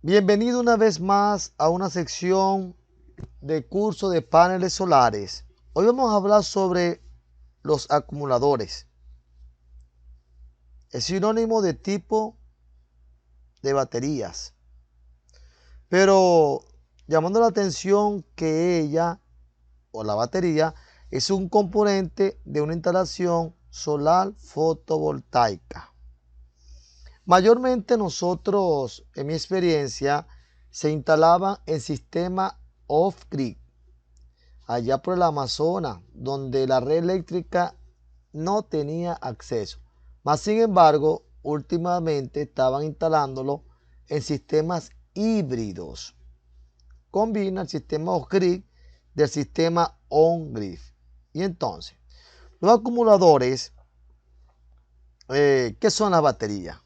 Bienvenido una vez más a una sección de curso de paneles solares. Hoy vamos a hablar sobre los acumuladores. Es sinónimo de tipo de baterías. Pero llamando la atención que ella o la batería es un componente de una instalación solar fotovoltaica. Mayormente nosotros, en mi experiencia, se instalaban en sistema off-grid, allá por el Amazonas, donde la red eléctrica no tenía acceso. Más sin embargo, últimamente estaban instalándolo en sistemas híbridos. Combina el sistema off-grid del sistema on-grid. Y entonces, los acumuladores, ¿qué son las baterías?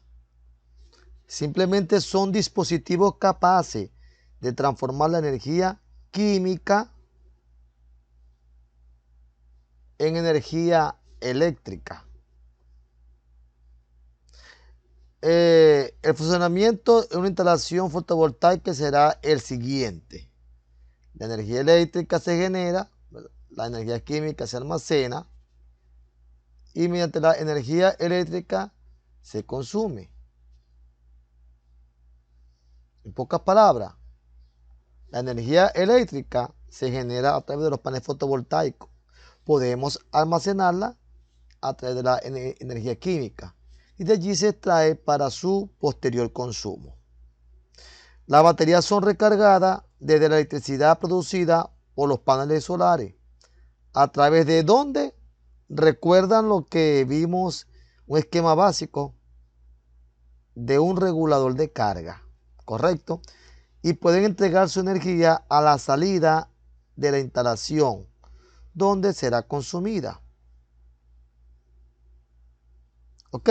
Simplemente son dispositivos capaces de transformar la energía química en energía eléctrica. El funcionamiento de una instalación fotovoltaica será el siguiente. La energía eléctrica se genera, la energía química se almacena y mediante la energía eléctrica se consume. En pocas palabras, la energía eléctrica se genera a través de los paneles fotovoltaicos. Podemos almacenarla a través de la energía química y de allí se extrae para su posterior consumo. Las baterías son recargadas desde la electricidad producida por los paneles solares. ¿A través de dónde? Recuerdan lo que vimos, un esquema básico de un regulador de carga, ¿correcto? Y pueden entregar su energía a la salida de la instalación, donde será consumida. Ok,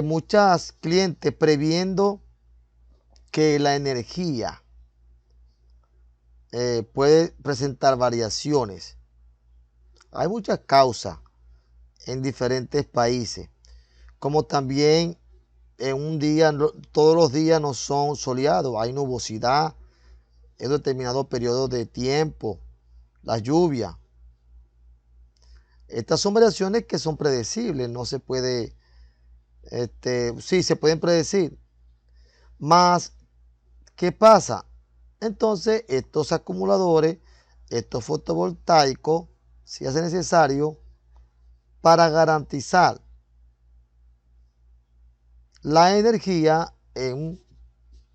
muchas clientes previendo que la energía puede presentar variaciones. Hay muchas causas en diferentes países, como también en un día, todos los días no son soleados, hay nubosidad en determinado periodo de tiempo, la lluvia. Estas son variaciones que son predecibles, no se puede, sí, se pueden predecir. Más, ¿qué pasa? Entonces, estos acumuladores, estos fotovoltaicos, se hace necesario para garantizar la energía en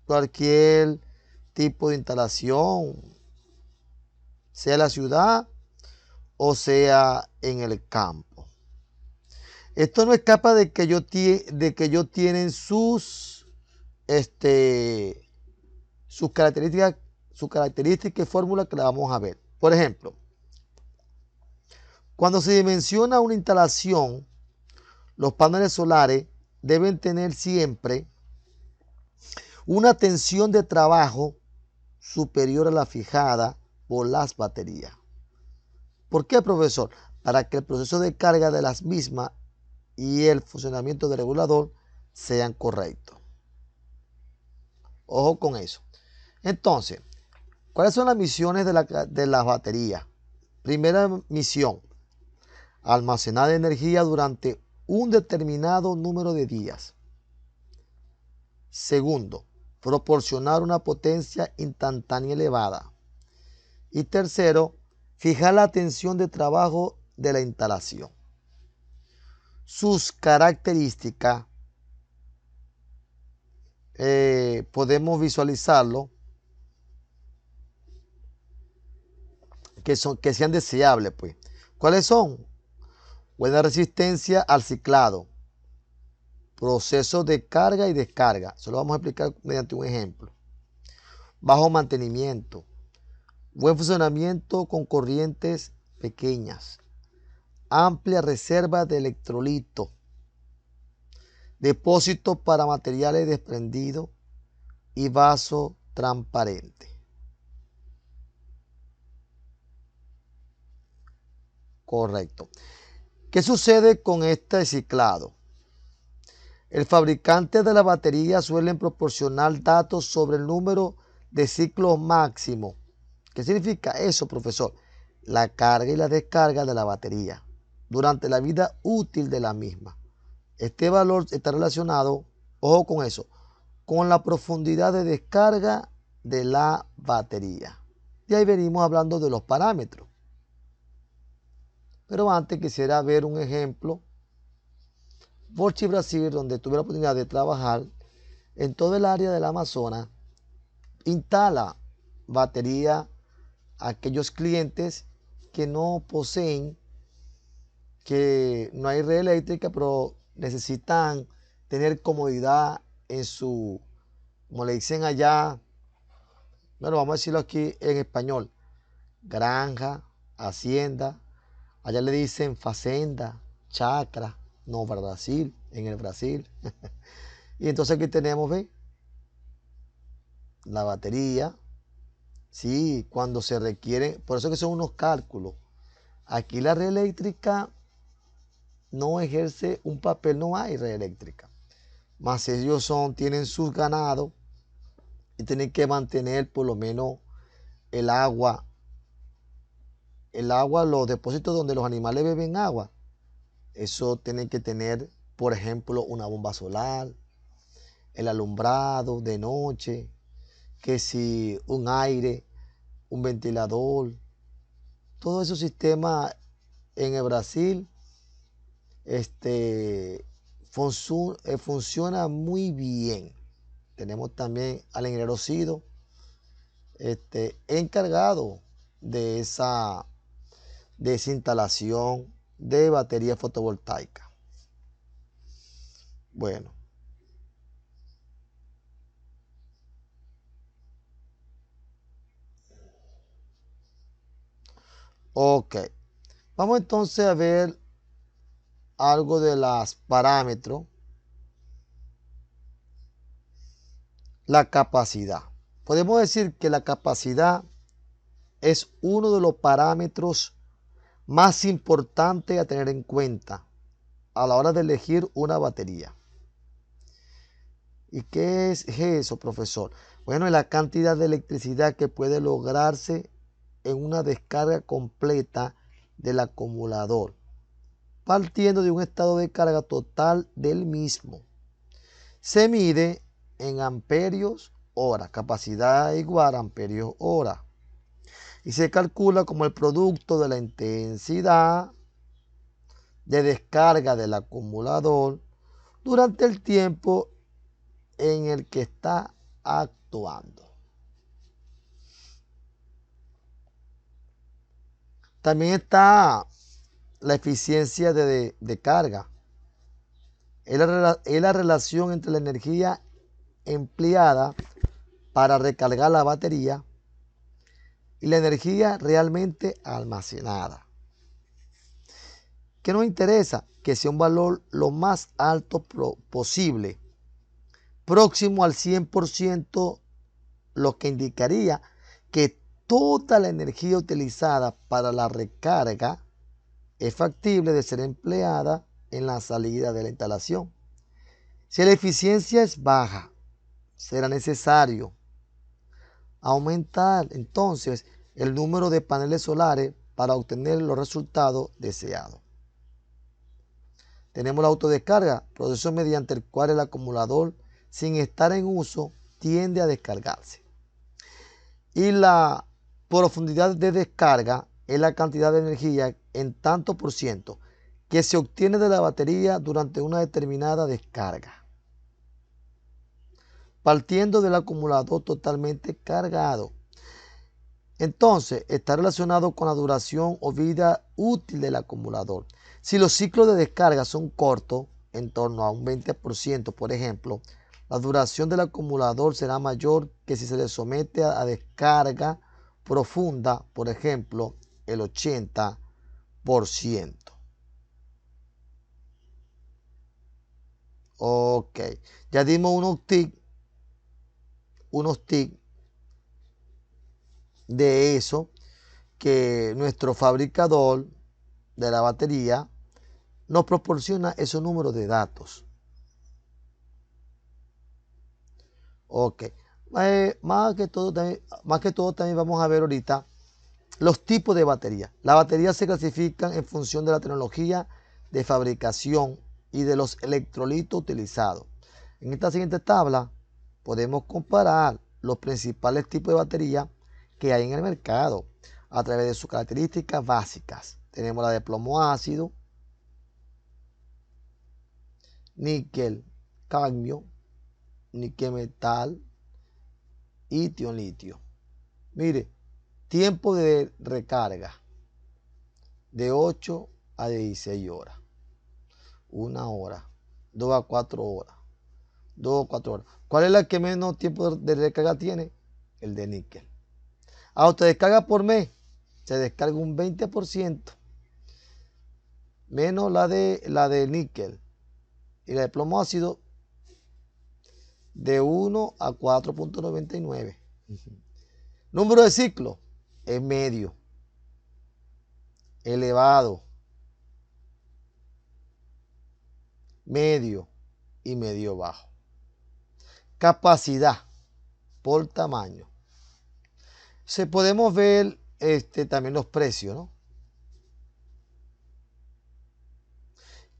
cualquier tipo de instalación, sea en la ciudad o sea en el campo. Esto no escapa de que ellos tienen sus características y fórmulas que la vamos a ver. Por ejemplo, cuando se dimensiona una instalación, los paneles solares deben tener siempre una tensión de trabajo superior a la fijada por las baterías. ¿Por qué, profesor? Para que el proceso de carga de las mismas y el funcionamiento del regulador sean correctos. Ojo con eso. Entonces, ¿cuáles son las misiones de las baterías? Primera misión, almacenar energía durante un determinado número de días. Segundo, proporcionar una potencia instantánea elevada. Y tercero, fijar la tensión de trabajo de la instalación. Sus características podemos visualizarlo que sean deseables, pues. ¿Cuáles son? Buena resistencia al ciclado, proceso de carga y descarga. Eso lo vamos a explicar mediante un ejemplo. Bajo mantenimiento, buen funcionamiento con corrientes pequeñas, amplia reserva de electrolito, depósito para materiales desprendidos y vaso transparente. Correcto. ¿Qué sucede con este ciclado? El fabricante de la batería suele proporcionar datos sobre el número de ciclos máximo. ¿Qué significa eso, profesor? La carga y la descarga de la batería durante la vida útil de la misma. Este valor está relacionado, ojo con eso, con la profundidad de descarga de la batería. Y ahí venimos hablando de los parámetros. Pero antes quisiera ver un ejemplo. Volchi Brasil, donde tuve la oportunidad de trabajar, en todo el área del Amazonas, instala batería a aquellos clientes que no poseen, que no hay red eléctrica, pero necesitan tener comodidad en su, como le dicen allá, bueno, vamos a decirlo aquí en español, granja, hacienda, allá le dicen facenda, chacra, no, para Brasil, en el Brasil. Y entonces aquí tenemos, ¿ven? La batería, sí, cuando se requiere, por eso que son unos cálculos. Aquí la red eléctrica no ejerce un papel, no hay red eléctrica. Más ellos tienen sus ganados y tienen que mantener por lo menos el agua, los depósitos donde los animales beben agua. Eso tiene que tener, por ejemplo, una bomba solar, el alumbrado de noche, que si un aire, un ventilador, todo esos sistemas en el Brasil funciona muy bien. Tenemos también al ingeniero Sido encargado de esa instalación de batería fotovoltaica. Bueno, ok. Vamos entonces a ver algo de los parámetros. La capacidad. Podemos decir que la capacidad es uno de los parámetros más importantes a tener en cuenta a la hora de elegir una batería. ¿Y qué es eso, profesor? Bueno, es la cantidad de electricidad que puede lograrse en una descarga completa del acumulador, partiendo de un estado de carga total del mismo. Se mide en amperios hora, capacidad igual a amperios hora, y se calcula como el producto de la intensidad de descarga del acumulador durante el tiempo en el que está actuando. También está la eficiencia de carga. Es la relación entre la energía empleada para recargar la batería y la energía realmente almacenada. ¿Qué nos interesa? Que sea un valor lo más alto posible, próximo al 100%, lo que indicaría que toda la energía utilizada para la recarga es factible de ser empleada en la salida de la instalación. Si la eficiencia es baja, será necesario aumentar entonces el número de paneles solares para obtener los resultados deseados. Tenemos la autodescarga, proceso mediante el cual el acumulador, sin estar en uso, tiende a descargarse. Y la profundidad de descarga es la cantidad de energía en tanto por ciento que se obtiene de la batería durante una determinada descarga, partiendo del acumulador totalmente cargado. Entonces, está relacionado con la duración o vida útil del acumulador. Si los ciclos de descarga son cortos, en torno a un 20%, por ejemplo, la duración del acumulador será mayor que si se le somete a descarga profunda, por ejemplo, el 80%. Ok, ya dimos unos tips de eso que nuestro fabricador de la batería nos proporciona esos números de datos. Ok. Más que todo también vamos a ver ahorita los tipos de batería. Las baterías se clasifican en función de la tecnología de fabricación y de los electrolitos utilizados. En esta siguiente tabla podemos comparar los principales tipos de batería que hay en el mercado a través de sus características básicas. Tenemos la de plomo ácido, níquel, cadmio, níquel metal y litio. Mire, tiempo de recarga de 8 a 16 horas, 1 hora, 2 a 4 horas, 2 a 4 horas. ¿Cuál es la que menos tiempo de recarga tiene? El de níquel. Autodescarga por mes, se descarga un 20%, menos la de níquel, y la de plomo ácido de 1 a 4.99. Número de ciclo es medio, elevado, medio y medio bajo. Capacidad por tamaño. Podemos ver también los precios, ¿no?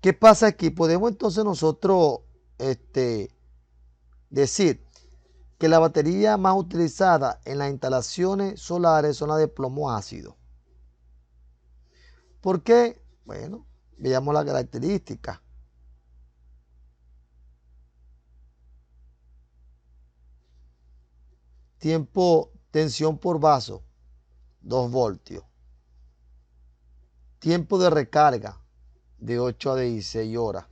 ¿Qué pasa aquí? Podemos entonces nosotros decir que la batería más utilizada en las instalaciones solares son las de plomo ácido. ¿Por qué? Bueno, veamos la característica. Tiempo, tensión por vaso, 2 voltios. Tiempo de recarga, de 8 a 16 horas.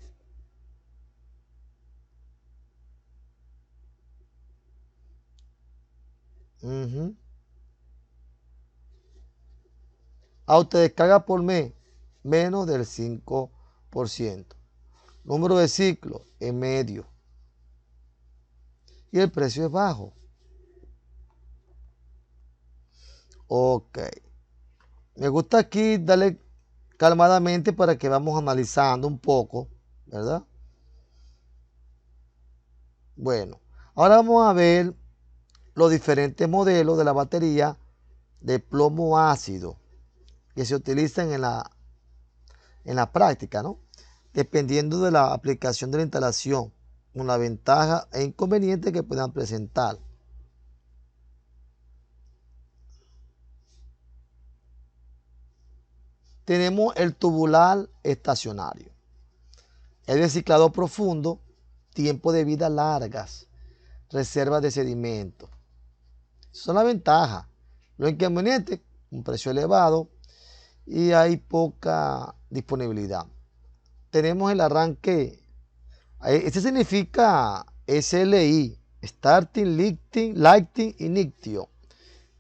Autodescarga por mes, menos del 5%. Número de ciclos, en medio. Y el precio es bajo. Ok. Me gusta aquí darle calmadamente para que vamos analizando un poco, ¿verdad? Bueno, ahora vamos a ver los diferentes modelos de la batería de plomo ácido que se utilizan en la práctica, ¿no? Dependiendo de la aplicación de la instalación, con la ventaja e inconveniente que puedan presentar. Tenemos el tubular estacionario, el reciclado profundo, tiempo de vida largas, reservas de sedimento. Son las ventajas. Lo inconveniente, un precio elevado y hay poca disponibilidad. Tenemos el arranque. Este significa SLI, Starting, Lighting y Nictio.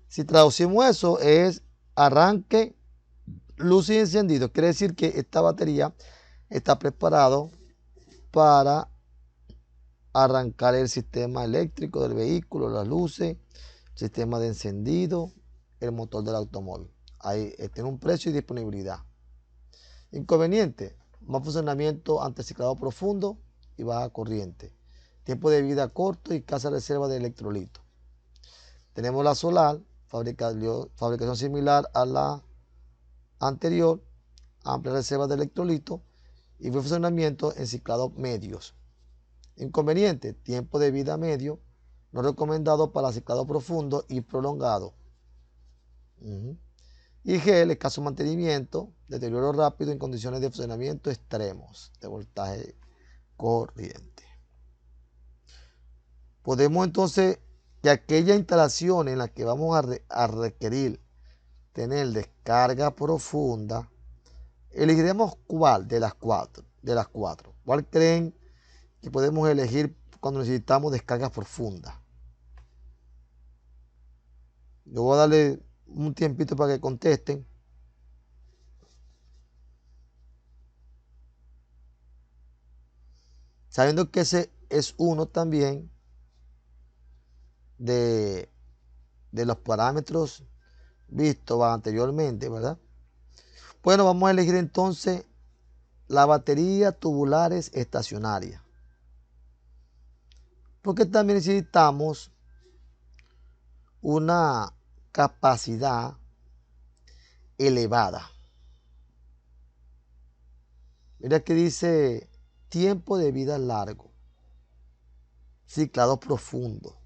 Si traducimos eso es arranque, luz y encendido. Quiere decir que esta batería está preparado para arrancar el sistema eléctrico del vehículo, las luces, sistema de encendido, el motor del automóvil. Ahí tiene un precio y disponibilidad. Inconveniente, más funcionamiento ante ciclado profundo y baja corriente. Tiempo de vida corto y escasa reserva de electrolitos. Tenemos la solar, fabricación similar a la anterior, amplia reserva de electrolitos y buen funcionamiento en ciclados medios. Inconveniente, tiempo de vida medio, no recomendado para ciclado profundo y prolongado. Y gel, escaso mantenimiento, deterioro rápido en condiciones de funcionamiento extremos de voltaje corriente. Podemos entonces que aquella instalación en la que vamos a requerir tener descarga profunda, elegiremos cuál de las cuatro. ¿Cuál creen que podemos elegir cuando necesitamos descargas profundas? Yo voy a darle un tiempito para que contesten. Sabiendo que ese es uno también de los parámetros vistos anteriormente, ¿verdad? Bueno, vamos a elegir entonces la batería tubulares estacionaria. porque también necesitamos una capacidad elevada. Mira que dice tiempo de vida largo, ciclado profundo.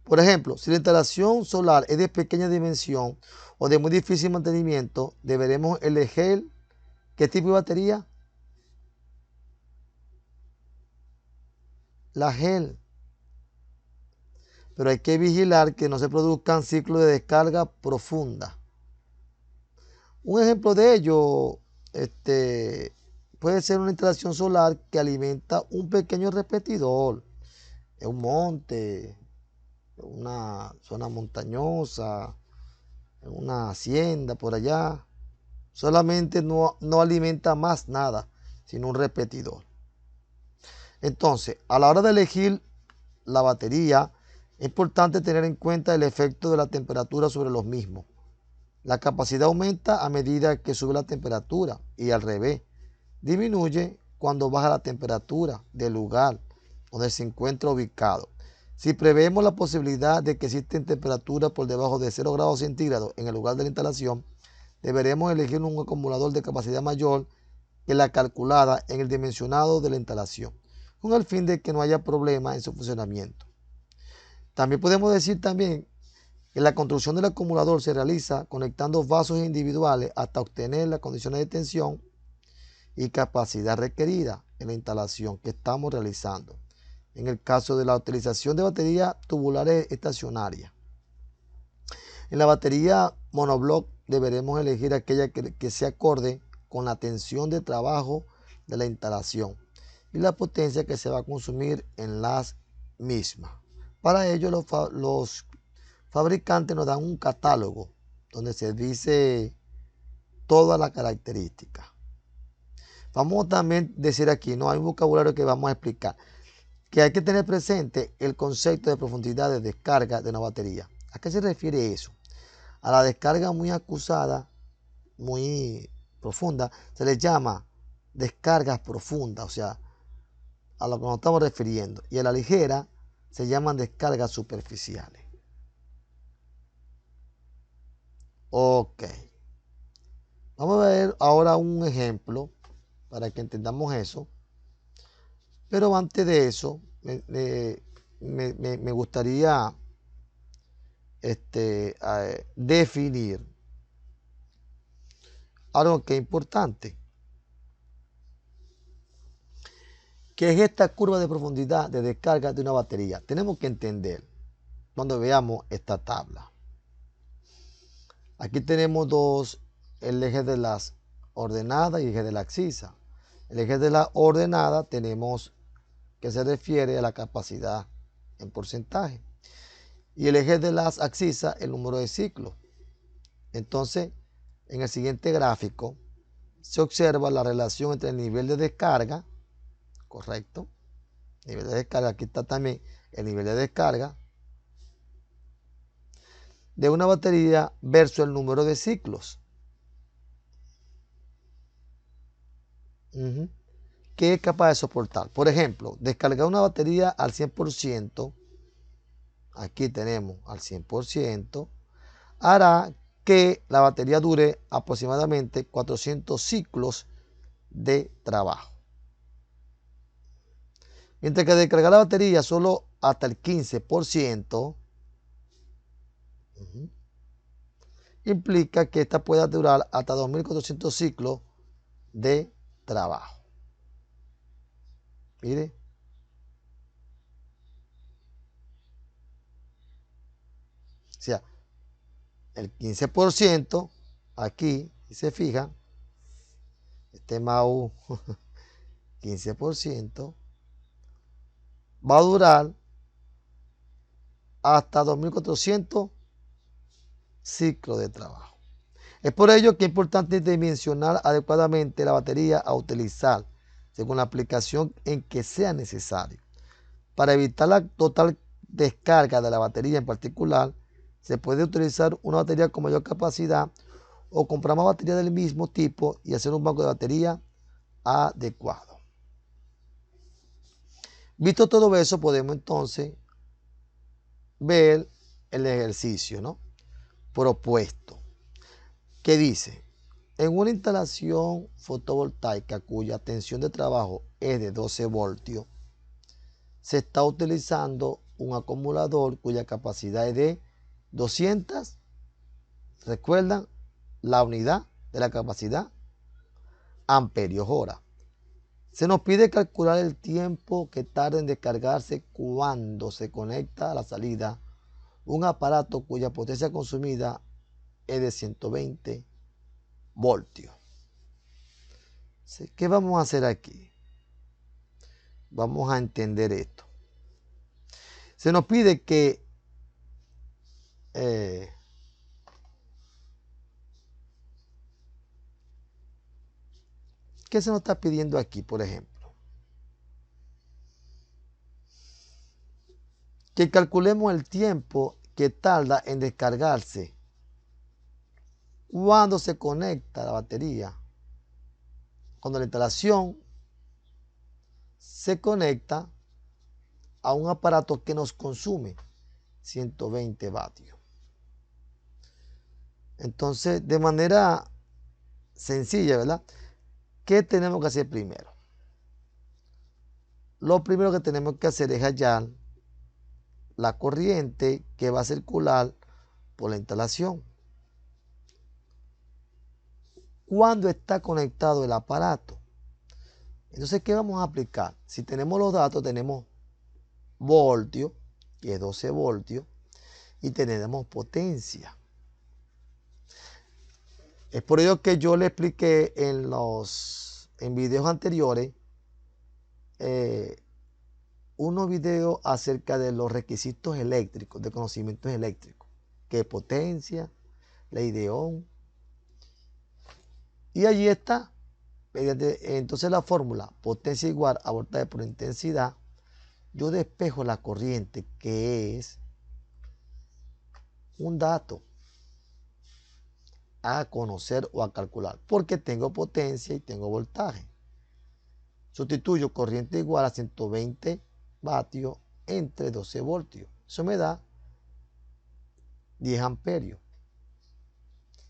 Por ejemplo, si la instalación solar es de pequeña dimensión o de muy difícil mantenimiento, deberemos elegir qué tipo de batería. La gel. Pero hay que vigilar que no se produzcan ciclos de descarga profunda. Un ejemplo de ello puede ser una instalación solar que alimenta un pequeño repetidor en un monte, en una zona montañosa, en una hacienda por allá. Solamente no alimenta más nada, sino un repetidor. Entonces, a la hora de elegir la batería, es importante tener en cuenta el efecto de la temperatura sobre los mismos. La capacidad aumenta a medida que sube la temperatura y al revés. Disminuye cuando baja la temperatura del lugar donde se encuentra ubicado. Si prevemos la posibilidad de que existen temperaturas por debajo de 0 grados centígrados en el lugar de la instalación, deberemos elegir un acumulador de capacidad mayor que la calculada en el dimensionado de la instalación, con el fin de que no haya problema en su funcionamiento. También podemos decir también que la construcción del acumulador se realiza conectando vasos individuales hasta obtener las condiciones de tensión y capacidad requerida en la instalación que estamos realizando. En el caso de la utilización de baterías tubulares estacionarias. En la batería monobloc deberemos elegir aquella que se acorde con la tensión de trabajo de la instalación y la potencia que se va a consumir en las mismas. Para ello los fabricantes nos dan un catálogo donde se dice todas las características. Vamos también a decir aquí, no hay un vocabulario que vamos a explicar, que hay que tener presente el concepto de profundidad de descarga de una batería. ¿A qué se refiere eso? A la descarga muy acusada, muy profunda, se le llama descargas profundas, o sea, a lo que nos estamos refiriendo. Y a la ligera se llaman descargas superficiales. Ok. Vamos a ver ahora un ejemplo para que entendamos eso. Pero antes de eso, me gustaría definir algo que es importante, que es esta curva de profundidad de descarga de una batería. Tenemos que entender cuando veamos esta tabla. Aquí tenemos el eje de las ordenadas y el eje de la abscisa. El eje de la ordenada tenemos que se refiere a la capacidad en porcentaje. Y el eje de las abscisas, el número de ciclos. Entonces, en el siguiente gráfico se observa la relación entre el nivel de descarga, correcto, nivel de descarga, aquí está también el nivel de descarga de una batería versus el número de ciclos. Que es capaz de soportar. Por ejemplo, descargar una batería al 100%, aquí tenemos al 100%, hará que la batería dure aproximadamente 400 ciclos de trabajo. Mientras que descargar la batería solo hasta el 15%, implica que esta pueda durar hasta 2400 ciclos de trabajo. Mire. O sea, el 15% aquí, si se fijan, este MAU 15% va a durar hasta 2400 ciclos de trabajo. Es por ello que es importante dimensionar adecuadamente la batería a utilizar según la aplicación en que sea necesario. Para evitar la total descarga de la batería en particular, se puede utilizar una batería con mayor capacidad o comprar más baterías del mismo tipo y hacer un banco de batería adecuado. Visto todo eso, podemos entonces ver el ejercicio, ¿no?, propuesto, que dice: en una instalación fotovoltaica cuya tensión de trabajo es de 12 voltios, se está utilizando un acumulador cuya capacidad es de 200, recuerdan la unidad de la capacidad, amperios hora. Se nos pide calcular el tiempo que tarda en descargarse cuando se conecta a la salida un aparato cuya potencia consumida es de 120 voltios. ¿Qué vamos a hacer aquí? Vamos a entender esto. Se nos pide que ¿qué se nos está pidiendo aquí, por ejemplo? Que calculemos el tiempo que tarda en descargarse cuando se conecta la batería, cuando la instalación se conecta a un aparato que nos consume 120 vatios. Entonces, de manera sencilla, ¿verdad?, ¿qué tenemos que hacer primero? Lo primero que tenemos que hacer es hallar la corriente que va a circular por la instalación cuando está conectado el aparato. Entonces, ¿qué vamos a aplicar? Si tenemos los datos, tenemos voltios, que es 12 voltios, y tenemos potencia. Es por ello que yo le expliqué en videos anteriores unos videos acerca de los requisitos eléctricos, de conocimientos eléctricos, que es potencia, ley de Ohm. Y allí está, entonces la fórmula potencia igual a voltaje por intensidad. Yo despejo la corriente, que es un dato a conocer o a calcular, porque tengo potencia y tengo voltaje. Sustituyo corriente igual a 120 vatios entre 12 voltios. Eso me da 10 amperios.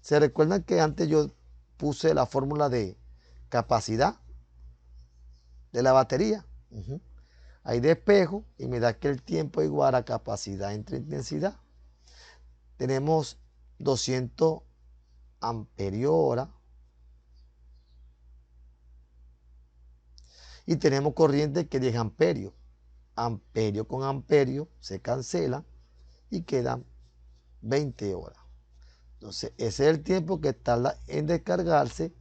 ¿Se recuerdan que antes yo puse la fórmula de capacidad de la batería? Ahí despejo y me da que el tiempo es igual a capacidad entre intensidad. Tenemos 200 amperios hora y tenemos corriente que 10 amperios. Amperio con amperio se cancela y quedan 20 horas. Entonces, ese es el tiempo que tarda en descargarse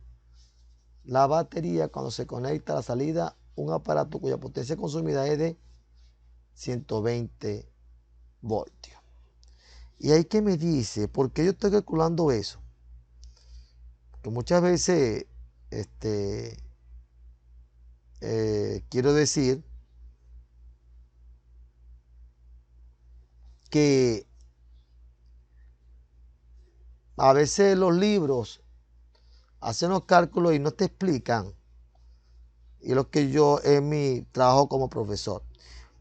la batería cuando se conecta a la salida un aparato cuya potencia consumida es de 120 voltios. Y ahí que me dice, ¿por qué yo estoy calculando eso? Porque muchas veces quiero decir que a veces los libros hacen los cálculos y no te explican. Y lo que yo en mi trabajo como profesor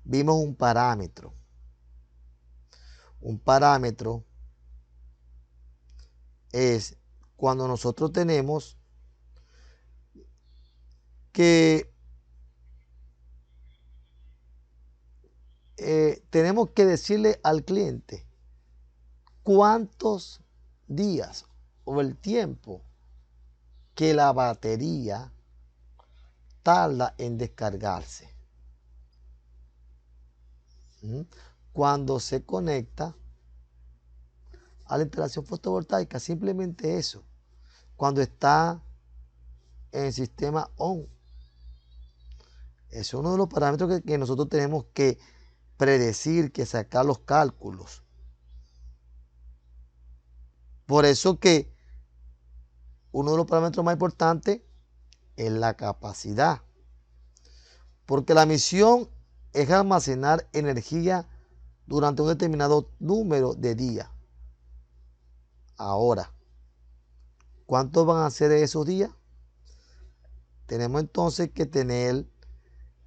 vimos un parámetro. Un parámetro es cuando nosotros tenemos que decirle al cliente cuántos días o el tiempo que la batería tarda en descargarse cuando se conecta a la instalación fotovoltaica. Simplemente eso, cuando está en el sistema ON. Es uno de los parámetros que nosotros tenemos que predecir, que sacar los cálculos. Por eso que uno de los parámetros más importantes es la capacidad. Porque la misión es almacenar energía durante un determinado número de días. Ahora, ¿cuántos van a ser esos días? tenemos entonces que tener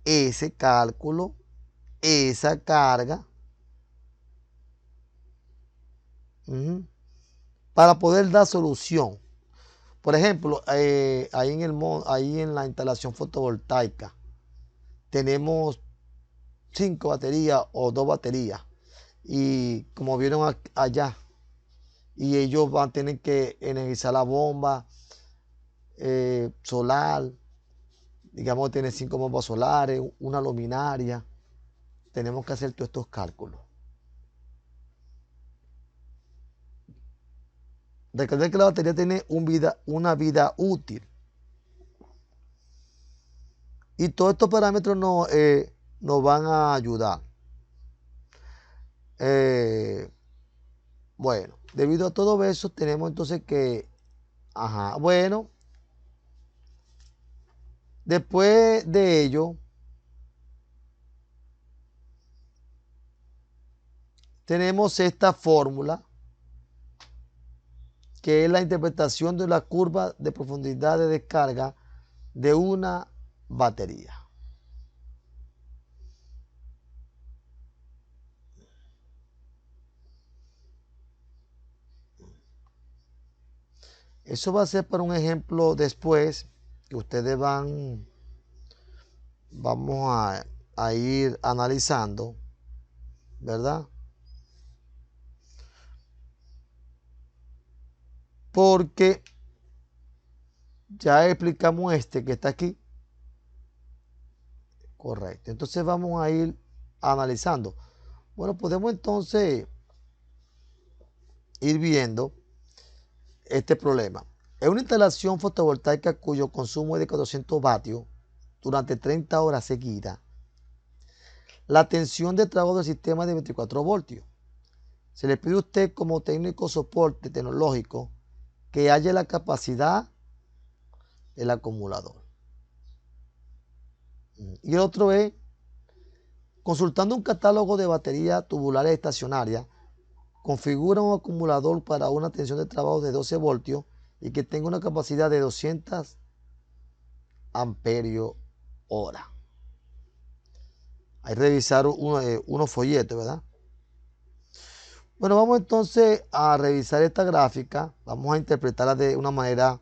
ese cálculo, esa carga, para poder dar solución. Por ejemplo, ahí en la instalación fotovoltaica tenemos 5 baterías o 2 baterías. Y como vieron allá, y ellos van a tener que energizar la bomba solar. Digamos, tiene 5 bombas solares, una luminaria. Tenemos que hacer todos estos cálculos. Recuerden que la batería tiene una vida útil. Y todos estos parámetros nos van a ayudar. Bueno, debido a todo eso, tenemos entonces que, bueno, después de ello, tenemos esta fórmula, que es la interpretación de la curva de profundidad de descarga de una batería. Eso va a ser para un ejemplo después que ustedes vamos a ir analizando, ¿verdad? Porque ya explicamos este que está aquí. Correcto. Entonces vamos a ir analizando. Bueno, podemos entonces ir viendo este problema. Es una instalación fotovoltaica cuyo consumo es de 400 vatios durante 30 horas seguidas. La tensión de trabajo del sistema es de 24 voltios. Se le pide a usted como técnico soporte tecnológico que haya la capacidad del acumulador. Y el otro es, consultando un catálogo de baterías tubulares estacionarias, configura un acumulador para una tensión de trabajo de 12 voltios y que tenga una capacidad de 200 amperios hora. Hay que revisar unos folletos, ¿verdad? Bueno, vamos entonces a revisar esta gráfica. Vamos a interpretarla de una manera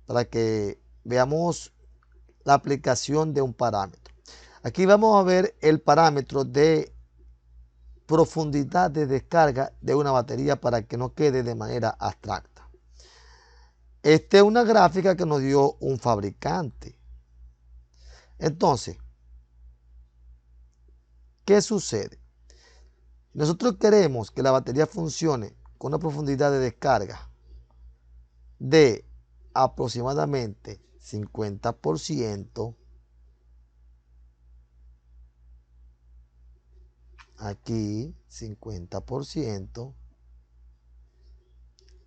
para que veamos la aplicación de un parámetro. Aquí vamos a ver el parámetro de profundidad de descarga de una batería para que no quede de manera abstracta. Esta es una gráfica que nos dio un fabricante. Entonces, ¿qué sucede? Nosotros queremos que la batería funcione con una profundidad de descarga de aproximadamente 50%. Aquí 50%.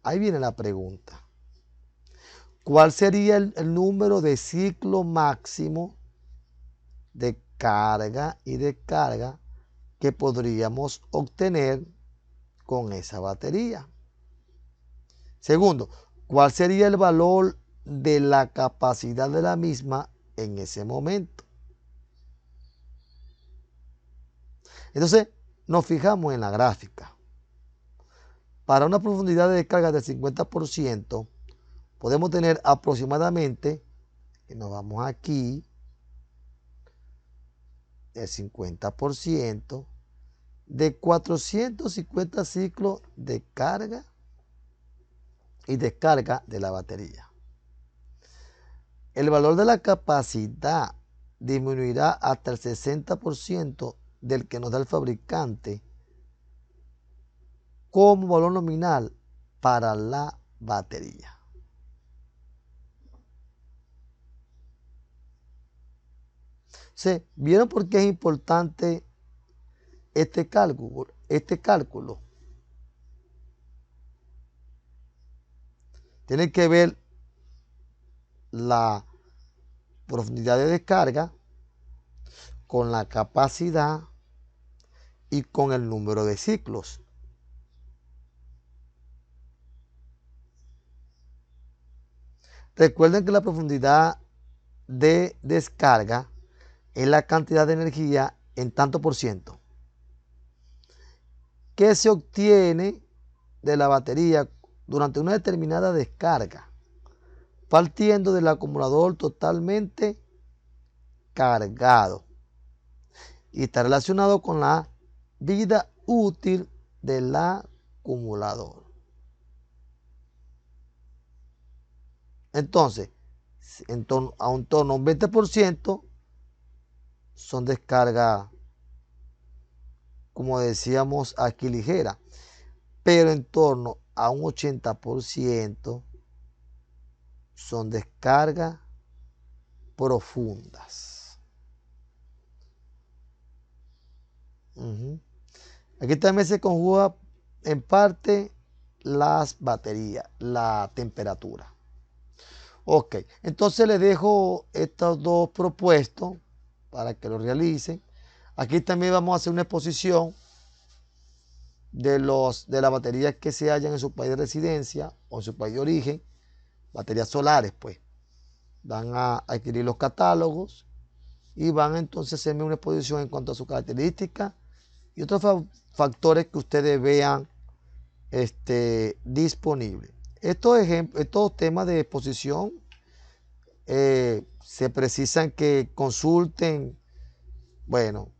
Ahí viene la pregunta. ¿Cuál sería el número de ciclo máximo de carga y descarga que podríamos obtener con esa batería? Segundo, ¿cuál sería el valor de la capacidad de la misma en ese momento? Entonces, nos fijamos en la gráfica. Para una profundidad de descarga del 50%, podemos tener aproximadamente, que nos vamos aquí, el 50% de 450 ciclos de carga y descarga de la batería. El valor de la capacidad disminuirá hasta el 60% del que nos da el fabricante como valor nominal para la batería. ¿Sí? ¿Vieron por qué es importante este cálculo? Tienen que ver la profundidad de descarga con la capacidad y con el número de ciclos. Recuerden que la profundidad de descarga es la cantidad de energía en tanto por ciento que se obtiene de la batería durante una determinada descarga, partiendo del acumulador totalmente cargado, y está relacionado con la vida útil del acumulador. Entonces, a un torno a un 20% son descargas, como decíamos aquí, ligera, pero en torno a un 80% son descargas profundas. Aquí también se conjuga en parte las baterías, la temperatura. Ok, entonces les dejo estos dos propuestos para que lo realicen. Aquí también vamos a hacer una exposición de las baterías que se hallan en su país de residencia o en su país de origen, baterías solares, pues. Van a adquirir los catálogos y van entonces a hacerme una exposición en cuanto a sus características y otros factores que ustedes vean disponibles. Estos temas de exposición se precisan que consulten. Bueno,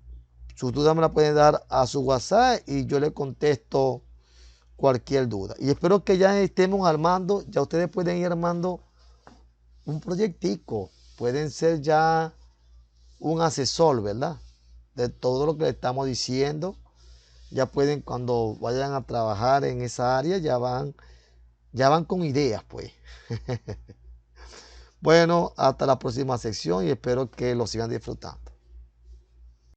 sus dudas me las pueden dar a su WhatsApp y yo le contesto cualquier duda. Y espero que ya estemos armando, ya ustedes pueden ir armando un proyectico, pueden ser ya un asesor, ¿verdad? De todo lo que le estamos diciendo. Ya pueden, cuando vayan a trabajar en esa área, ya van con ideas, pues. Bueno, hasta la próxima sección y espero que lo sigan disfrutando.